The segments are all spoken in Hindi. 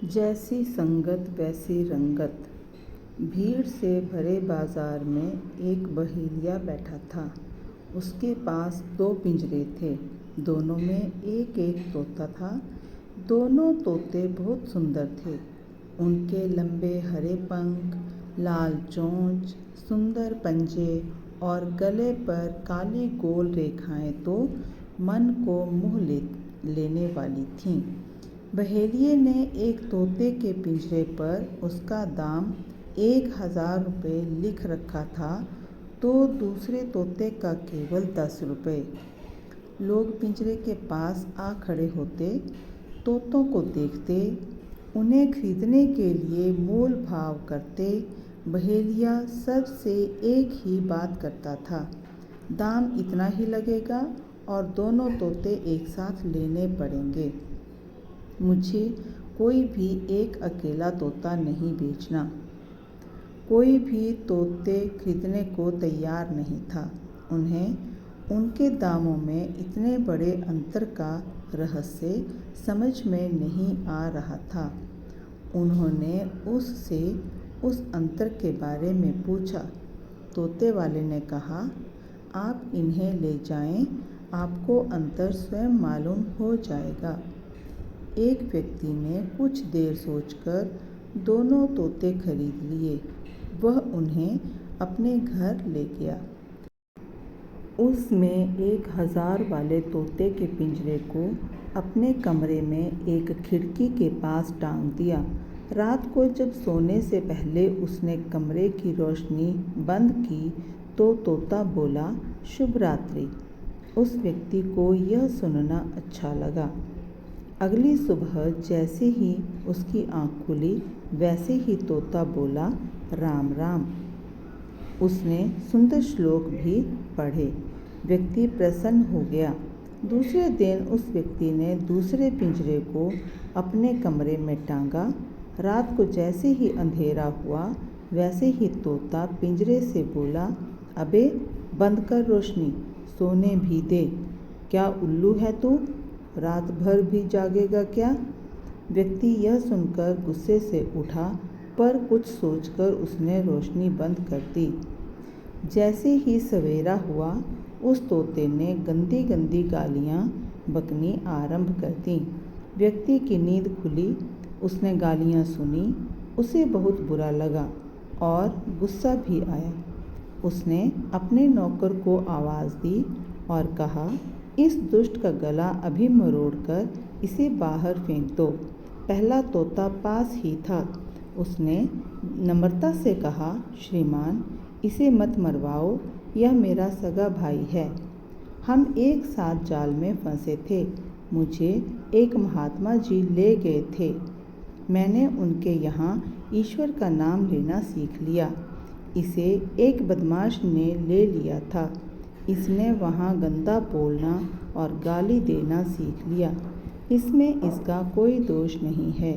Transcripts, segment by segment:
जैसी संगत वैसी रंगत। भीड़ से भरे बाजार में एक बहेलिया बैठा था। उसके पास 2 पिंजरे थे। दोनों में एक एक तोता था। दोनों तोते बहुत सुंदर थे। उनके लंबे हरे पंख, लाल चोंच, सुंदर पंजे और गले पर काली गोल रेखाएं तो मन को मोह लेने वाली थीं। बहेलिये ने एक तोते के पिंजरे पर उसका दाम 1000 रुपये लिख रखा था तो दूसरे तोते का केवल 10 रुपये। लोग पिंजरे के पास आ खड़े होते, तोतों को देखते, उन्हें खरीदने के लिए मोल भाव करते। बहेलिया सबसे एक ही बात करता था, दाम इतना ही लगेगा और दोनों तोते एक साथ लेने पड़ेंगे। मुझे कोई भी एक अकेला तोता नहीं बेचना। कोई भी तोते खरीदने को तैयार नहीं था। उन्हें उनके दामों में इतने बड़े अंतर का रहस्य समझ में नहीं आ रहा था। उन्होंने उससे उस अंतर के बारे में पूछा। तोते वाले ने कहा, आप इन्हें ले जाएं, आपको अंतर स्वयं मालूम हो जाएगा। एक व्यक्ति ने कुछ देर सोचकर दोनों तोते खरीद लिए। वह उन्हें अपने घर ले गया। उसमें 1000 वाले तोते के पिंजरे को अपने कमरे में एक खिड़की के पास टांग दिया। रात को जब सोने से पहले उसने कमरे की रोशनी बंद की तो तोता बोला, शुभ रात्रि। उस व्यक्ति को यह सुनना अच्छा लगा। अगली सुबह जैसे ही उसकी आँख खुली वैसे ही तोता बोला, राम राम। उसने सुंदर श्लोक भी पढ़े। व्यक्ति प्रसन्न हो गया। दूसरे दिन उस व्यक्ति ने दूसरे पिंजरे को अपने कमरे में टांगा। रात को जैसे ही अंधेरा हुआ वैसे ही तोता पिंजरे से बोला, अबे बंद कर रोशनी, सोने भी दे। क्या उल्लू है तू? रात भर भी जागेगा क्या? व्यक्ति यह सुनकर गुस्से से उठा, पर कुछ सोचकर उसने रोशनी बंद कर दी। जैसे ही सवेरा हुआ उस तोते ने गंदी गंदी गालियाँ बकनी आरंभ कर दी। व्यक्ति की नींद खुली। उसने गालियाँ सुनी। उसे बहुत बुरा लगा और गुस्सा भी आया। उसने अपने नौकर को आवाज़ दी और कहा, इस दुष्ट का गला अभी मरोड़कर इसे बाहर फेंक दो। पहला तोता पास ही था। उसने नम्रता से कहा, श्रीमान, इसे मत मरवाओ, यह मेरा सगा भाई है। हम एक साथ जाल में फंसे थे। मुझे एक महात्मा जी ले गए थे। मैंने उनके यहाँ ईश्वर का नाम लेना सीख लिया। इसे एक बदमाश ने ले लिया था। इसने वहाँ गंदा बोलना और गाली देना सीख लिया। इसमें इसका कोई दोष नहीं है।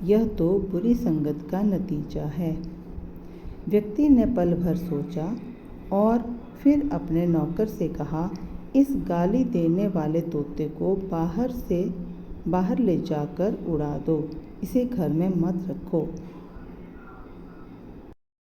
यह तो बुरी संगत का नतीजा है। व्यक्ति ने पल भर सोचा और फिर अपने नौकर से कहा, इस गाली देने वाले तोते को बाहर ले जाकर उड़ा दो। इसे घर में मत रखो।